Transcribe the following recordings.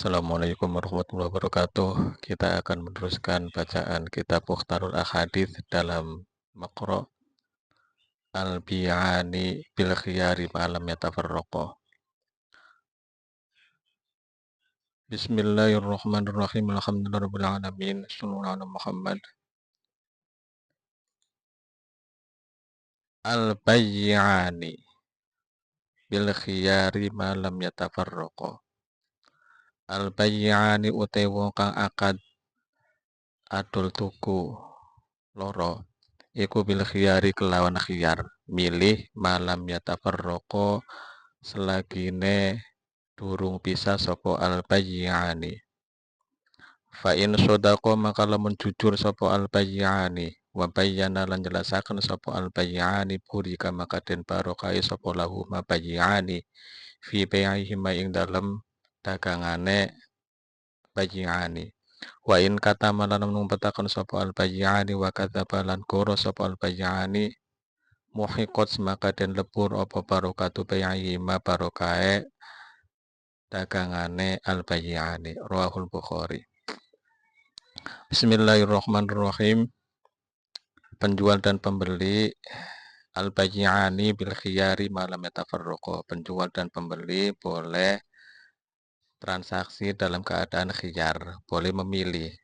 Assalamualaikum warahmatullahi wabarakatuh. Kita akan meneruskan bacaan kitab Mukhtarul Ahadits dalam Maqra Al-Bi'ani bil Khiyari Ma'lam Yatafarraqa. Bismillahirrahmanirrahim. Alhamdulillahirabbil alamin. Shallallahu ala Muhammad. Al-Bay'ani bil Khiyari Ma'lam Yatafarraqa. Al-Bay'ani utai wong kang akad adol tuku loro iku bil khiyari kelawan khiyar milih malam yatafarraqa selagine durung pisah sapa al bayyani fa in sadaqa maka lamun jujur sapa al bayyani wa bayyana lan jelasaken sapa al bayyani burika maka den barokai sapa lahu ma bayyani fi bai'ihi ma ing dalem dagangane bayyani wa in kata malan numpetaken sapa al bayyani wa kadzaba lan koro sapa al bayyani muhiqat maka den lebur apa barokatu bai'i ma barokae dagangane al bayyani rawahul Bukhari. Bismillahirrahmanirrahim. Penjual dan pembeli al bayyani bil khiyari malam yatafarraqa. Penjual dan pembeli boleh transaksi dalam keadaan khiyar, boleh memilih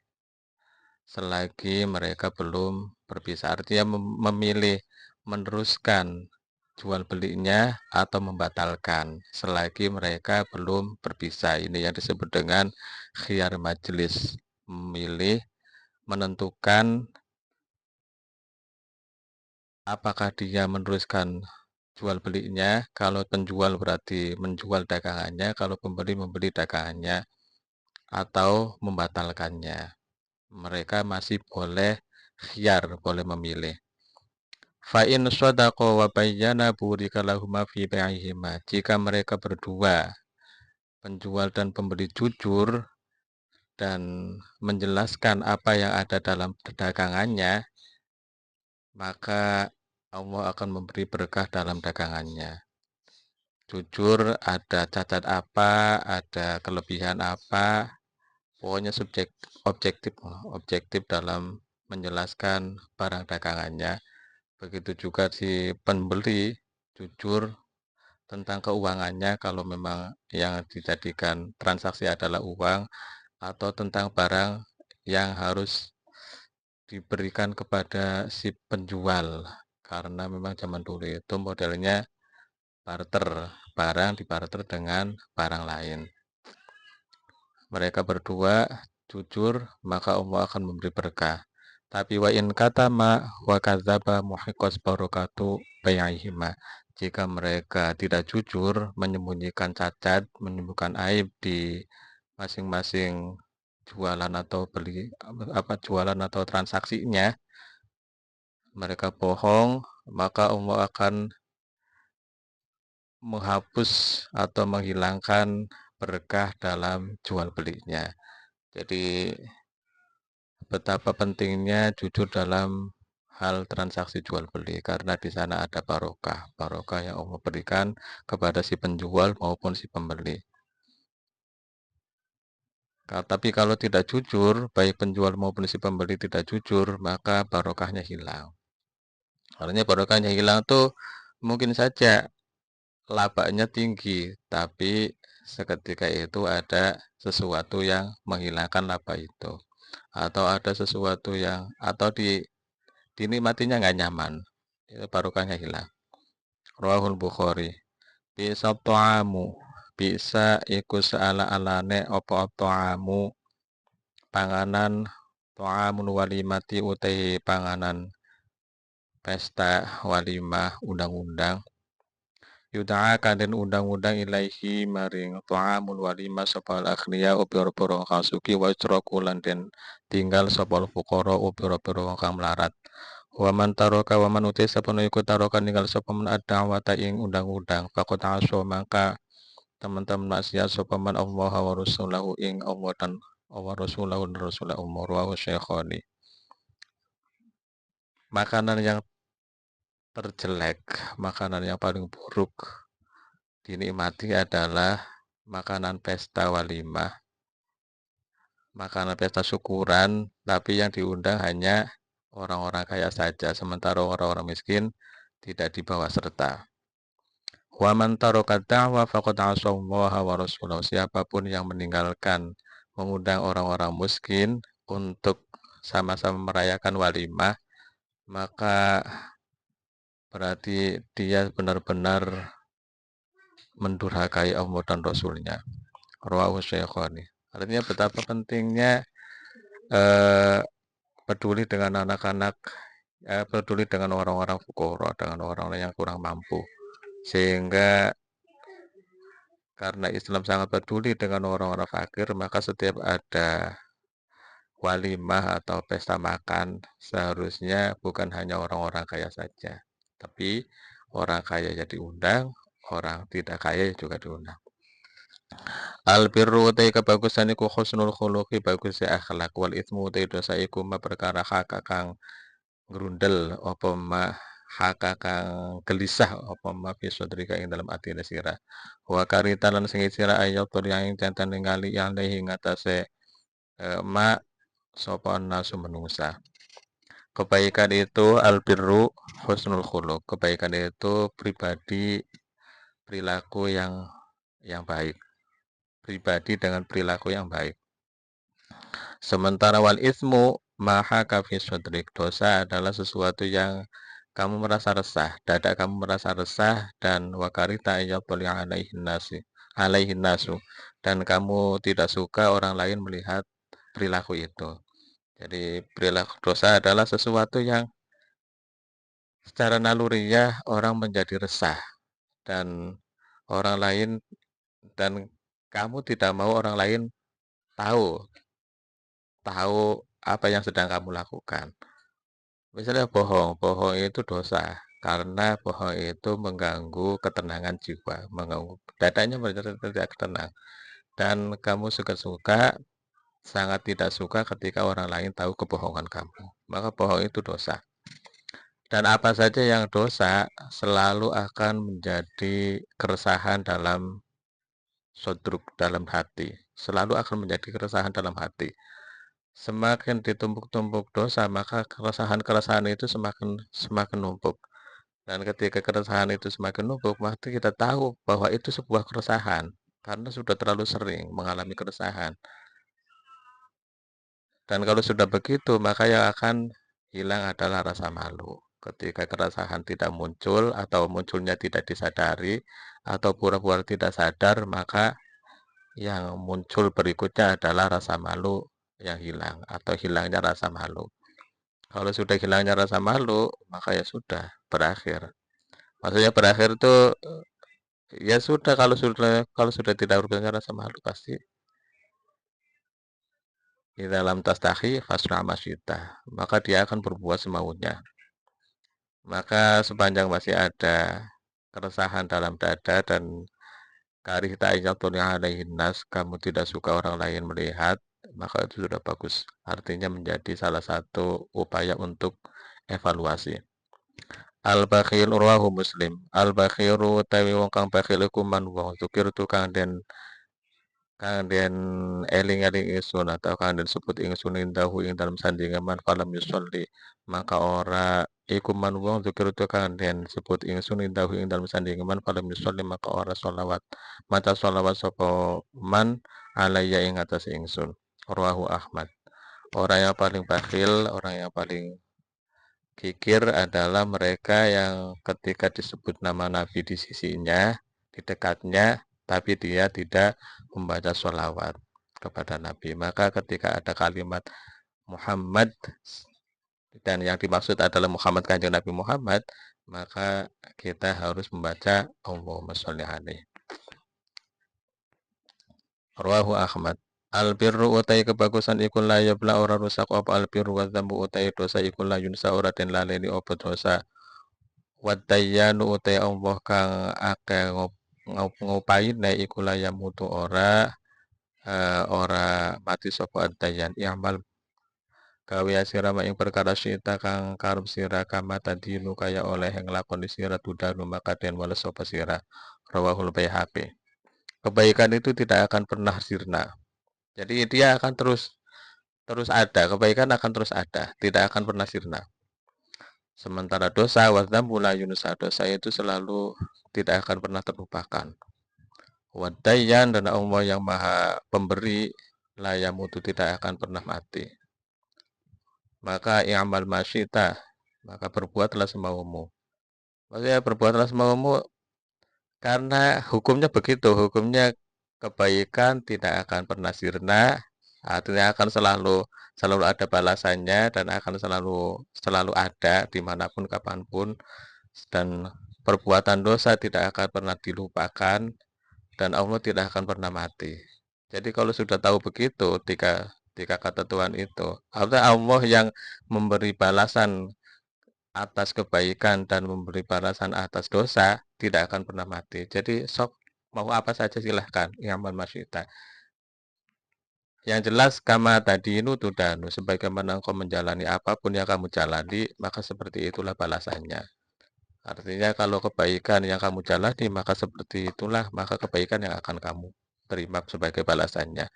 selagi mereka belum berpisah. Artinya memilih meneruskan jual belinya atau membatalkan selagi mereka belum berpisah. Ini yang disebut dengan khiyar majelis, memilih menentukan apakah dia meneruskan jual belinya. Kalau penjual berarti menjual dagangannya, kalau pembeli membeli dagangannya atau membatalkannya. Mereka masih boleh khiyar, boleh memilih. Fa in shadaqa wa bayyana burika lahuma fi bai'ihima. Jika mereka berdua, penjual dan pembeli jujur dan menjelaskan apa yang ada dalam dagangannya, maka Allah akan memberi berkah dalam dagangannya. Jujur, ada cacat apa, ada kelebihan apa, pokoknya objektif dalam menjelaskan barang dagangannya. Begitu juga si pembeli jujur tentang keuangannya kalau memang yang dijadikan transaksi adalah uang atau tentang barang yang harus diberikan kepada si penjual karena memang zaman dulu itu modelnya barter, barang dibarter dengan barang lain. Mereka berdua jujur maka Allah akan memberi berkah. Tapi wa in katama wa kadzaba muhiqqas barakatu bai'ihima. Jika mereka tidak jujur, menyembunyikan cacat, menyembunyikan aib di masing-masing jualan atau jualan atau transaksinya, mereka bohong, maka Allah akan menghapus atau menghilangkan berkah dalam jual belinya. Jadi betapa pentingnya jujur dalam hal transaksi jual beli karena di sana ada barokah yang Allah berikan kepada si penjual maupun si pembeli. Tapi kalau tidak jujur, baik penjual maupun si pembeli tidak jujur, maka barokahnya hilang. Artinya barokahnya hilang tuh mungkin saja labanya tinggi, tapi seketika itu ada sesuatu yang menghilangkan laba itu. Atau ada sesuatu yang, atau dinikmatinya nggak nyaman. Itu barokahnya hilang. Rawahul Bukhari. Bisa ta'amu. Bisa iku seala-alane opo ta'amu. Panganan ta'amun walimati utai panganan pesta walimah undang-undang. Yuda'a kadin undang-undang ilaihi maring ta'amul walimah sopal akhniya upiro-piro kang suki wa isrokulan den tinggal sopal fukoro upiro-piro kang melarat. Waman taroka waman utai sapono ikut taroka ninggal sopaman ad-da'wata ing undang-undang fakut aso maka teman-teman maksiat sopaman Allah wa rasulahu ing Allah dan Allah rasulahu dan rasulah umur wa syekhoni. Makanan yang terjelek, makanan yang paling buruk dinikmati adalah makanan pesta walimah makanan pesta syukuran, tapi yang diundang hanya orang-orang kaya saja, sementara orang-orang miskin tidak dibawa serta. Wa man taraka da'wa faqad 'asallaha wa rasulahu. Siapapun yang meninggalkan mengundang orang-orang miskin untuk sama-sama merayakan walimah, maka berarti dia benar-benar mendurhakai Allah dan Rasulnya. Rawahu Syaikhani. Artinya betapa pentingnya eh, peduli dengan anak-anak, peduli dengan orang-orang fuqara, dengan orang-orang yang kurang mampu. Sehingga karena Islam sangat peduli dengan orang-orang fakir, maka setiap ada walimah atau pesta makan seharusnya bukan hanya orang-orang kaya saja, tapi orang kaya ya diundang, orang tidak kaya juga diundang. Al birru utai kebagusan iku husnul khuluqi bagusnya akhlak, wal itsmu utai dosa iku ma perkara hak kang grundel apa ma haka kang gelisah apa ma fi sadrika ing dalam atine sira wa karita lan sing sira ayat yang jantan ningali yang lehi ngatasé ma sapa nasu menungsa. Kebaikan itu albirru husnul khuluq. Kebaikan itu perilaku yang baik. Pribadi dengan perilaku yang baik. Sementara wal ismu maha kafi sodrik. Dosa adalah sesuatu yang kamu merasa resah, dada kamu merasa resah dan wakarita ayyatul alaihin nasu dan kamu tidak suka orang lain melihat perilaku itu. Jadi perilaku dosa adalah sesuatu yang secara naluriah orang menjadi resah dan orang lain dan kamu tidak mau orang lain tahu tahu apa yang sedang kamu lakukan. Misalnya bohong, bohong itu dosa karena bohong itu mengganggu ketenangan jiwa, mengganggu dadanya menjadi tidak tenang. Dan kamu suka-suka, sangat tidak suka ketika orang lain tahu kebohongan kamu. Maka bohong itu dosa. Dan apa saja yang dosa selalu akan menjadi keresahan dalam sodruk, dalam hati. Selalu akan menjadi keresahan dalam hati. Semakin ditumpuk-tumpuk dosa, maka keresahan-keresahan itu semakin semakin numpuk. Dan ketika keresahan itu semakin numpuk, maka kita tahu bahwa itu sebuah keresahan karena sudah terlalu sering mengalami keresahan. Dan kalau sudah begitu, maka yang akan hilang adalah rasa malu. Ketika keresahan tidak muncul atau munculnya tidak disadari atau pura-pura tidak sadar, maka yang muncul berikutnya adalah rasa malu yang hilang atau hilangnya rasa malu. Kalau sudah hilangnya rasa malu, maka ya sudah berakhir. Maksudnya berakhir itu ya sudah kalau sudah tidak berpunya rasa malu pasti di dalam tastahi fasna masyita, maka dia akan berbuat semaunya. Maka sepanjang masih ada keresahan dalam dada dan karih ta'iyatun alaihin nas, kamu tidak suka orang lain melihat, maka itu sudah bagus. Artinya menjadi salah satu upaya untuk evaluasi. Al-bakhil rawahu Muslim. Al-bakhiru tawi wong kang bakhil iku man wong zikir tu kang den eling-eling ingsun atau kang den sebut ingsun indahu ing dalam sandingan man falam yusolli, maka ora iku man wong zikir tu kang den sebut ingsun indahu ing dalam sandingan man falam yusolli, maka ora sholawat mata sholawat sapa man alayya ing atas ingsun. Rawahu Ahmad. Orang yang paling bakhil, orang yang paling kikir adalah mereka yang ketika disebut nama Nabi di sisinya, di dekatnya, tapi dia tidak membaca sholawat kepada Nabi. Maka ketika ada kalimat Muhammad dan yang dimaksud adalah Muhammad kanjeng Nabi Muhammad, maka kita harus membaca Allahumma sholli alaihi. Rawahu Ahmad. Al birru utai kebagusan ikun la yabla ora rusak apa al birru wa dzambu utai dosa ikun la yunsa ora den laleni apa dosa. Wadayyanu utai Allah kang akeh ngupaine iku layam mutu ora mati sapa adayyan i'mal gawe sira ing perkara sita kang karep sira kama tadinu kaya oleh nglakoni sira tudanu maka den wales sapa sira. Rawahul Baihaqi. Kebaikan itu tidak akan pernah sirna. Jadi dia akan terus terus ada, kebaikan akan terus ada, tidak akan pernah sirna. Sementara dosa, wadzambu la yunusa, dosa itu selalu tidak akan pernah terlupakan. Wadayyan, dan Allah yang maha pemberi, la yamutu, tidak akan pernah mati. Maka i'mal masyita, maka berbuatlah semaumu. Maksudnya berbuatlah semaumu karena hukumnya begitu, hukumnya kebaikan tidak akan pernah sirna, artinya akan selalu ada balasannya dan akan selalu ada dimanapun kapanpun, dan perbuatan dosa tidak akan pernah dilupakan dan Allah tidak akan pernah mati. Jadi kalau sudah tahu begitu, tiga kata Tuhan itu, artinya Allah yang memberi balasan atas kebaikan dan memberi balasan atas dosa tidak akan pernah mati. Jadi sok mau apa saja silahkan, iamal masyita. Yang jelas kama tadi tudanu, sebagaimana engkau menjalani apapun yang kamu jalani, maka seperti itulah balasannya. Artinya kalau kebaikan yang kamu jalani, maka seperti itulah, maka kebaikan yang akan kamu terima sebagai balasannya.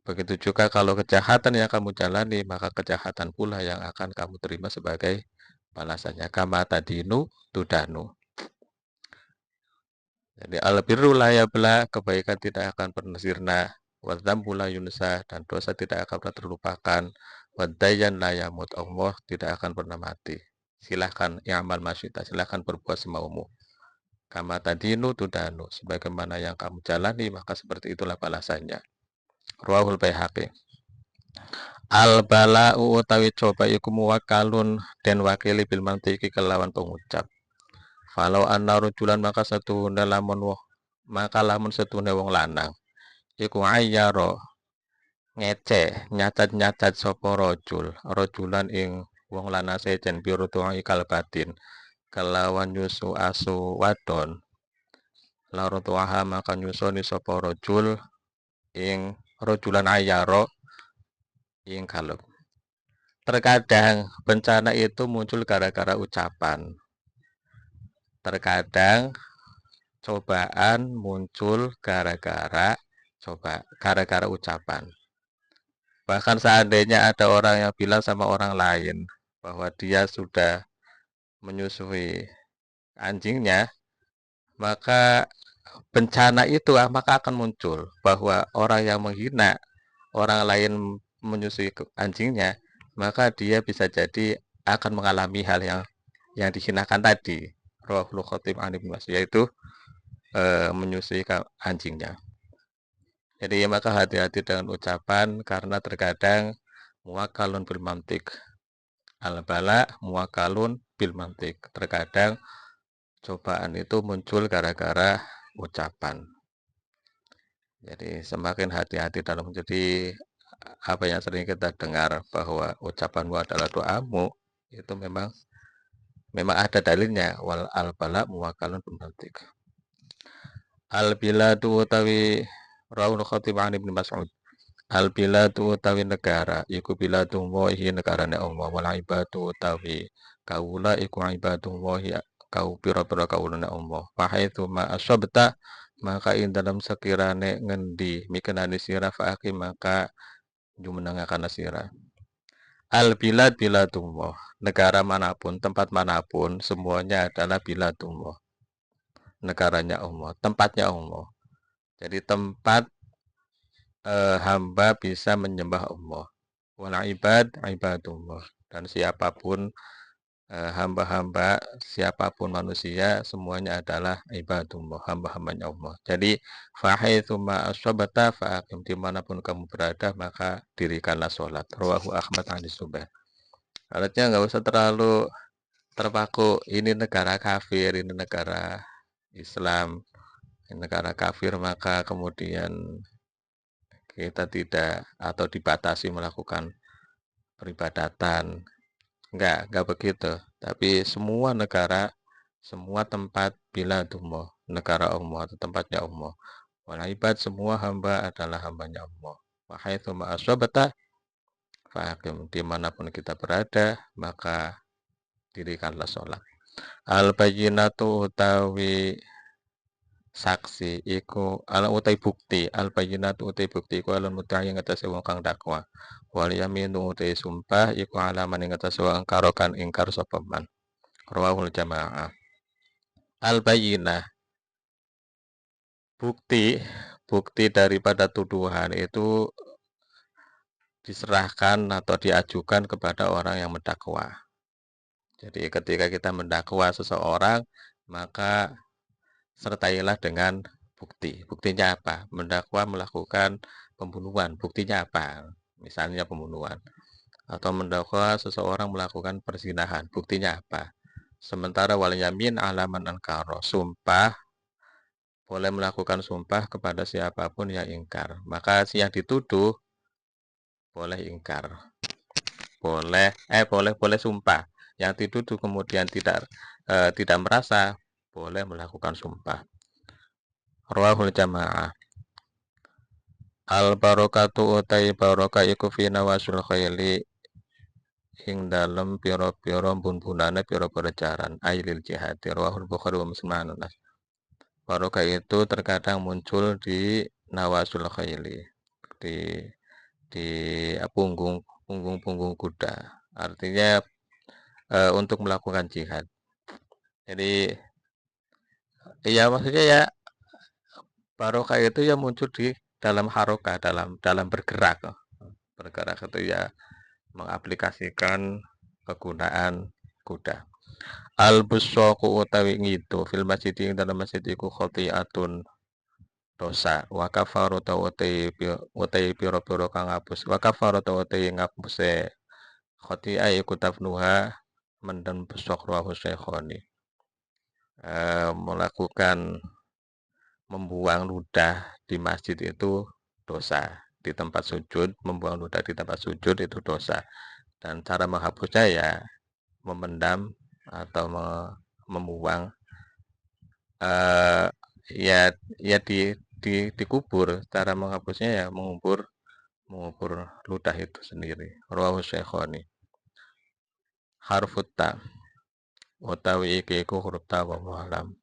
Begitu juga kalau kejahatan yang kamu jalani, maka kejahatan pula yang akan kamu terima sebagai balasannya. Kama tadinu tudanu. Jadi al-birru la yabla, kebaikan tidak akan pernah sirna. Wadzambu la yunsa, dan dosa tidak akan pernah terlupakan. Wadayyan la yamut, Allah tidak akan pernah mati. Silahkan i'mal masyita, silahkan berbuat semaumu. Kama tadinu tudanu, sebagaimana yang kamu jalani, maka seperti itulah balasannya. Ruahul Baihaqi. Al-bala'u utawi coba iku muwakkalun den wakili bil mantiki kelawan pengucap. Falau anna rujulan maka lamun setune wong lanang iku ayyara ngece nyacat-nyacat sapa rajulan ing wong lanang sejen biru tuai kalbatin kelawan nyusu asu wadon laro tuaha maka nyusoni sapa rajul ing rajulan ayyara ing kalb. Terkadang bencana itu muncul gara-gara ucapan. Terkadang cobaan muncul gara-gara ucapan. Bahkan seandainya ada orang yang bilang sama orang lain bahwa dia sudah menyusui anjingnya, maka bencana itu maka akan muncul bahwa orang yang menghina orang lain menyusui anjingnya, maka dia bisa jadi akan mengalami hal yang dihinakan tadi. Rawahul Khatib an Ibnu Mas'ud, yaitu menyusui anjingnya. Jadi ya maka hati-hati dengan ucapan karena terkadang muwakalun bil mantik. Al-bala muwakalun bil mantik. Terkadang cobaan itu muncul gara-gara ucapan. Jadi semakin hati-hati dalam jadi apa yang sering kita dengar bahwa ucapanmu adalah doamu, itu memang ada dalilnya. Wal al-bala muwakalun bil mantik. Al-biladu utawi Rawul Khatib an Ibnu Mas'ud. Al-biladu utawi negara iku biladu wahi negarane Allah, wal ibadu utawi kaula iku ibadu wahi kau pira-pira kaulane Allah. Fa haitsu ma asabta, maka ing dalam sekirane ngendi mikenani sira fa maka jumenengaken sira. Al-bilad biladullah, negara manapun, tempat manapun, semuanya adalah biladullah. Negaranya Allah, tempatnya Allah. Jadi tempat hamba bisa menyembah Allah. Wal ibadullah. Dan siapapun hamba-hamba, siapapun manusia, semuanya adalah ibadullah, hamba-hambanya Allah. Jadi fahaitsu ma asabata fa'aqim, dimanapun kamu berada maka dirikanlah sholat. Rawahu Ahmad an Zubair. Artinya nggak usah terlalu terpaku ini negara kafir, ini negara Islam, ini negara kafir, maka kemudian kita tidak atau dibatasi melakukan peribadatan. Enggak begitu. Tapi semua negara, semua tempat bila Allah, negara Allah atau tempatnya Allah. Wal ibad, semua hamba adalah hambanya Allah. Wa haitsu ma asabata faqim, dimanapun kita berada, maka dirikanlah sholat. Al bayyinatu utawi saksi iku ala utai bukti al bayyinat utai bukti iku alun mudda'i ing atase wong kang dakwa wal yaminu utai sumpah iku ala man ing atase wong karokan ingkar sapa man rawahul jamaah al bayyinah bukti bukti daripada tuduhan itu diserahkan atau diajukan kepada orang yang mendakwa. Jadi ketika kita mendakwa seseorang, maka sertailah dengan bukti. Buktinya apa? Mendakwa melakukan pembunuhan. Buktinya apa? Misalnya pembunuhan. Atau mendakwa seseorang melakukan perzinahan. Buktinya apa? Sementara wal yamin alaman ankara. Sumpah boleh melakukan sumpah kepada siapapun yang ingkar. Maka si yang dituduh boleh ingkar. Boleh sumpah. Yang dituduh kemudian tidak merasa, boleh melakukan sumpah. Rawahul jamaah. Al barokatu utai barokah iku fi nawasul khaili ing dalem pira-pira bun-bunane pira-pira jaran ailil jihad. Rawahul Bukhari wa Muslim. Barokah itu terkadang muncul di nawasul khaili, di di punggung kuda. Artinya untuk melakukan jihad. Jadi ya maksudnya ya barokah itu ya muncul di dalam harokah, dalam bergerak. Bergerak itu ya mengaplikasikan kegunaan kuda. Al busaqu utawi ngitu fil masjid ing dalam masjid iku khati'atun dosa wa kafaru utai pira-pira kang ngapus wa kafaru utai ngapuse khati'ah iku tafnuha menden busaq rawu syekhoni melakukan membuang ludah di masjid itu dosa. Di tempat sujud, membuang ludah di tempat sujud itu dosa. Dan cara menghapusnya ya memendam atau membuang ya dikubur. Cara menghapusnya ya mengubur ludah itu sendiri. Rawahu Syekhoni. Harfut ta utawi iki iku huruf ta wa alam.